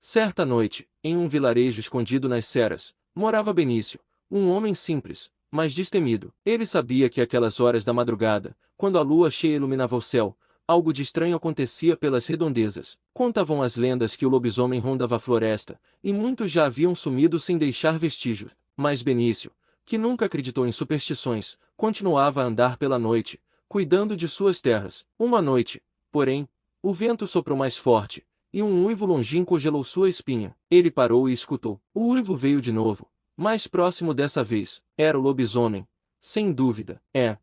Certa noite, em um vilarejo escondido nas serras, morava Benício, um homem simples, mas destemido. Ele sabia que aquelas horas da madrugada, quando a lua cheia iluminava o céu, algo de estranho acontecia pelas redondezas. Contavam as lendas que o lobisomem rondava a floresta, e muitos já haviam sumido sem deixar vestígios. Mas Benício, que nunca acreditou em superstições, continuava a andar pela noite, cuidando de suas terras. Uma noite, porém, o vento soprou mais forte, e um uivo longínquo gelou sua espinha. Ele parou e escutou. O uivo veio de novo, mais próximo dessa vez. Era o lobisomem. Sem dúvida.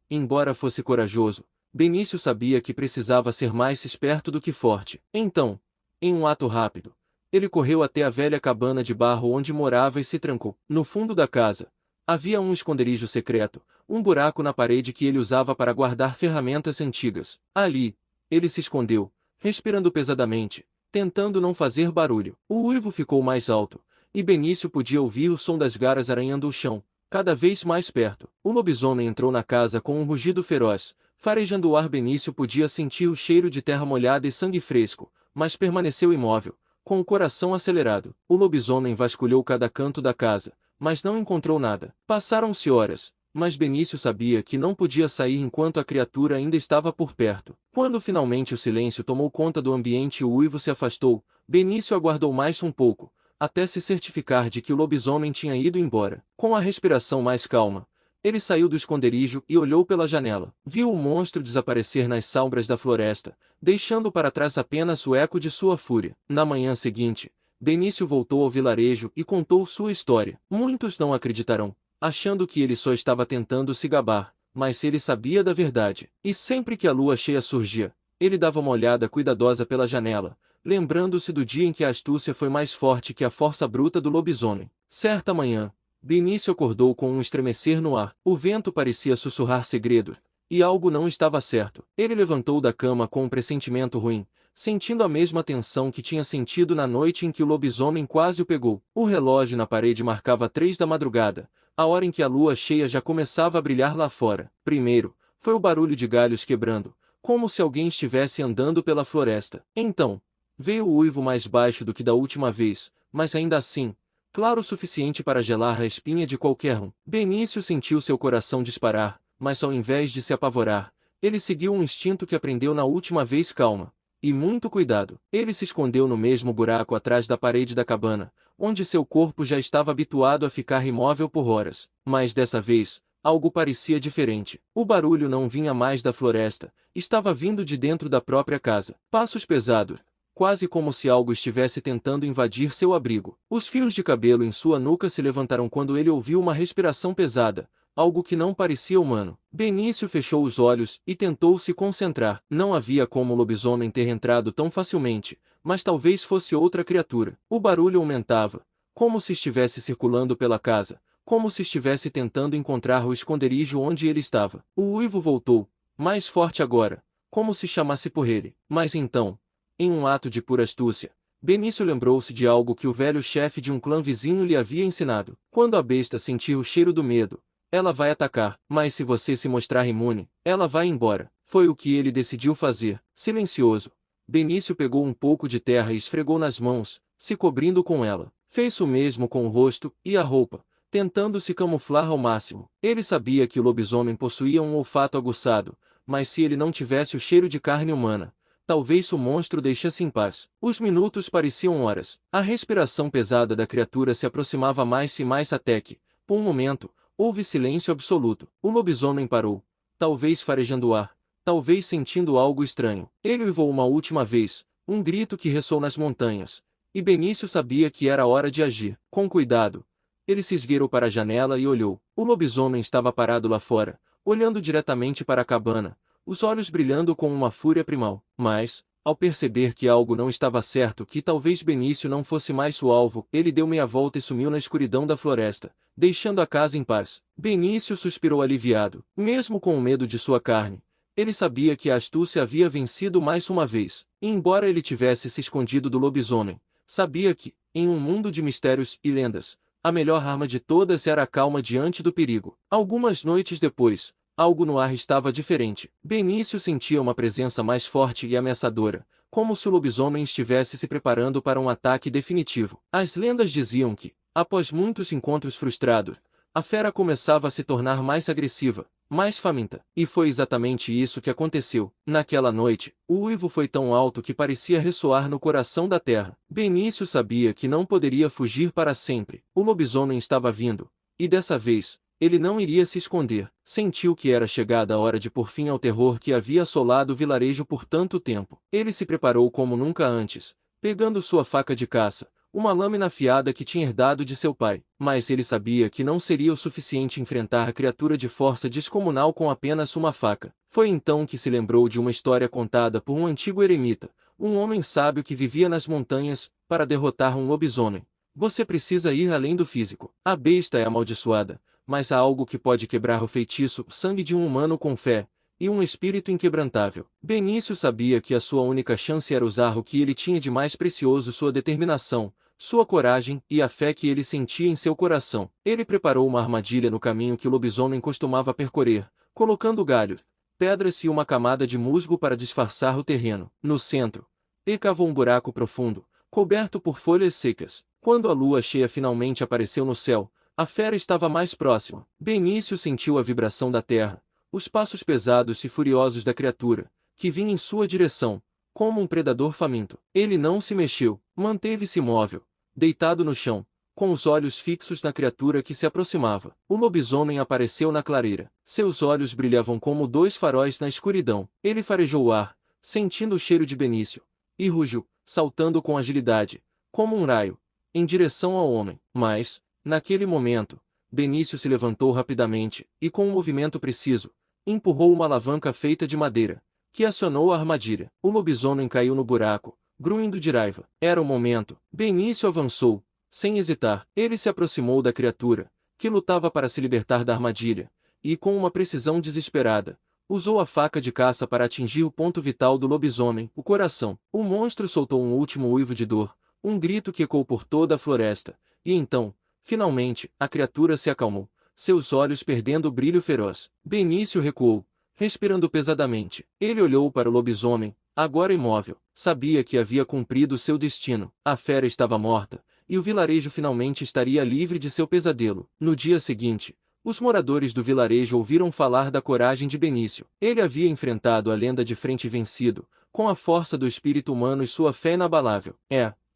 Embora fosse corajoso, Benício sabia que precisava ser mais esperto do que forte. Então, em um ato rápido, ele correu até a velha cabana de barro onde morava e se trancou. No fundo da casa, havia um esconderijo secreto, um buraco na parede que ele usava para guardar ferramentas antigas. Ali, ele se escondeu, respirando pesadamente, tentando não fazer barulho. O uivo ficou mais alto, e Benício podia ouvir o som das garras arranhando o chão, cada vez mais perto. O lobisomem entrou na casa com um rugido feroz, farejando o ar. Benício podia sentir o cheiro de terra molhada e sangue fresco, mas permaneceu imóvel, com o coração acelerado. O lobisomem vasculhou cada canto da casa, mas não encontrou nada. Passaram-se horas, mas Benício sabia que não podia sair enquanto a criatura ainda estava por perto. Quando finalmente o silêncio tomou conta do ambiente e o uivo se afastou, Benício aguardou mais um pouco, até se certificar de que o lobisomem tinha ido embora. Com a respiração mais calma, ele saiu do esconderijo e olhou pela janela. Viu o monstro desaparecer nas sombras da floresta, deixando para trás apenas o eco de sua fúria. Na manhã seguinte, Benício voltou ao vilarejo e contou sua história. Muitos não acreditarão, achando que ele só estava tentando se gabar, mas ele sabia da verdade. E sempre que a lua cheia surgia, ele dava uma olhada cuidadosa pela janela, lembrando-se do dia em que a astúcia foi mais forte que a força bruta do lobisomem. Certa manhã, Benício acordou com um estremecer no ar. O vento parecia sussurrar segredos, e algo não estava certo. Ele levantou da cama com um pressentimento ruim, sentindo a mesma tensão que tinha sentido na noite em que o lobisomem quase o pegou. O relógio na parede marcava 3 da madrugada, a hora em que a lua cheia já começava a brilhar lá fora. Primeiro, foi o barulho de galhos quebrando, como se alguém estivesse andando pela floresta. Então, veio o uivo mais baixo do que da última vez, mas ainda assim, claro o suficiente para gelar a espinha de qualquer um. Benício sentiu seu coração disparar, mas ao invés de se apavorar, ele seguiu um instinto que aprendeu na última vez: calma e muito cuidado. Ele se escondeu no mesmo buraco atrás da parede da cabana, onde seu corpo já estava habituado a ficar imóvel por horas. Mas dessa vez, algo parecia diferente. O barulho não vinha mais da floresta, estava vindo de dentro da própria casa. Passos pesados, quase como se algo estivesse tentando invadir seu abrigo. Os fios de cabelo em sua nuca se levantaram quando ele ouviu uma respiração pesada, algo que não parecia humano. Benício fechou os olhos e tentou se concentrar. Não havia como o lobisomem ter entrado tão facilmente, mas talvez fosse outra criatura. O barulho aumentava, como se estivesse circulando pela casa, como se estivesse tentando encontrar o esconderijo onde ele estava. O uivo voltou, mais forte agora, como se chamasse por ele. Mas então, em um ato de pura astúcia, Benício lembrou-se de algo que o velho chefe de um clã vizinho lhe havia ensinado. Quando a besta sentir o cheiro do medo, ela vai atacar, mas se você se mostrar imune, ela vai embora. Foi o que ele decidiu fazer. Silencioso, Benício pegou um pouco de terra e esfregou nas mãos, se cobrindo com ela. Fez o mesmo com o rosto e a roupa, tentando se camuflar ao máximo. Ele sabia que o lobisomem possuía um olfato aguçado, mas se ele não tivesse o cheiro de carne humana, talvez o monstro deixasse em paz. Os minutos pareciam horas. A respiração pesada da criatura se aproximava mais e mais até que, por um momento, houve silêncio absoluto. O lobisomem parou, talvez farejando o ar, talvez sentindo algo estranho. Ele uivou uma última vez, um grito que ressoou nas montanhas, e Benício sabia que era hora de agir. Com cuidado, ele se esgueirou para a janela e olhou. O lobisomem estava parado lá fora, olhando diretamente para a cabana, os olhos brilhando com uma fúria primal. Mas, ao perceber que algo não estava certo, que talvez Benício não fosse mais o alvo, ele deu meia volta e sumiu na escuridão da floresta, deixando a casa em paz. Benício suspirou aliviado. Mesmo com o medo de sua carne, ele sabia que a astúcia havia vencido mais uma vez. E embora ele tivesse se escondido do lobisomem, sabia que, em um mundo de mistérios e lendas, a melhor arma de todas era a calma diante do perigo. Algumas noites depois, algo no ar estava diferente. Benício sentia uma presença mais forte e ameaçadora, como se o lobisomem estivesse se preparando para um ataque definitivo. As lendas diziam que, após muitos encontros frustrados, a fera começava a se tornar mais agressiva, mais faminta. E foi exatamente isso que aconteceu. Naquela noite, o uivo foi tão alto que parecia ressoar no coração da terra. Benício sabia que não poderia fugir para sempre. O lobisomem estava vindo, e dessa vez, ele não iria se esconder. Sentiu que era chegada a hora de pôr fim ao terror que havia assolado o vilarejo por tanto tempo. Ele se preparou como nunca antes, pegando sua faca de caça, uma lâmina afiada que tinha herdado de seu pai. Mas ele sabia que não seria o suficiente enfrentar a criatura de força descomunal com apenas uma faca. Foi então que se lembrou de uma história contada por um antigo eremita, um homem sábio que vivia nas montanhas. Para derrotar um lobisomem, você precisa ir além do físico. A besta é amaldiçoada, mas há algo que pode quebrar o feitiço, o sangue de um humano com fé e um espírito inquebrantável. Benício sabia que a sua única chance era usar o que ele tinha de mais precioso: sua determinação, sua coragem e a fé que ele sentia em seu coração. Ele preparou uma armadilha no caminho que o lobisomem costumava percorrer, colocando galhos, pedras e uma camada de musgo para disfarçar o terreno. No centro, ele cavou um buraco profundo, coberto por folhas secas. Quando a lua cheia finalmente apareceu no céu, a fera estava mais próxima. Benício sentiu a vibração da terra, os passos pesados e furiosos da criatura, que vinha em sua direção, como um predador faminto. Ele não se mexeu, manteve-se imóvel, deitado no chão, com os olhos fixos na criatura que se aproximava. O lobisomem apareceu na clareira. Seus olhos brilhavam como dois faróis na escuridão. Ele farejou o ar, sentindo o cheiro de Benício, e rugiu, saltando com agilidade, como um raio, em direção ao homem. Mas, naquele momento, Benício se levantou rapidamente, e com um movimento preciso, empurrou uma alavanca feita de madeira, que acionou a armadilha. O lobisomem caiu no buraco, grunhindo de raiva. Era o momento. Benício avançou, sem hesitar. Ele se aproximou da criatura, que lutava para se libertar da armadilha, e com uma precisão desesperada, usou a faca de caça para atingir o ponto vital do lobisomem, o coração. O monstro soltou um último uivo de dor, um grito que ecoou por toda a floresta, e então, finalmente, a criatura se acalmou, seus olhos perdendo o brilho feroz. Benício recuou, respirando pesadamente. Ele olhou para o lobisomem, agora imóvel. Sabia que havia cumprido seu destino. A fera estava morta, e o vilarejo finalmente estaria livre de seu pesadelo. No dia seguinte, os moradores do vilarejo ouviram falar da coragem de Benício. Ele havia enfrentado a lenda de frente e vencido, com a força do espírito humano e sua fé inabalável.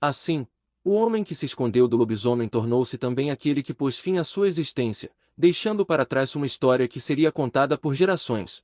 Assim, o homem que se escondeu do lobisomem tornou-se também aquele que pôs fim à sua existência, deixando para trás uma história que seria contada por gerações.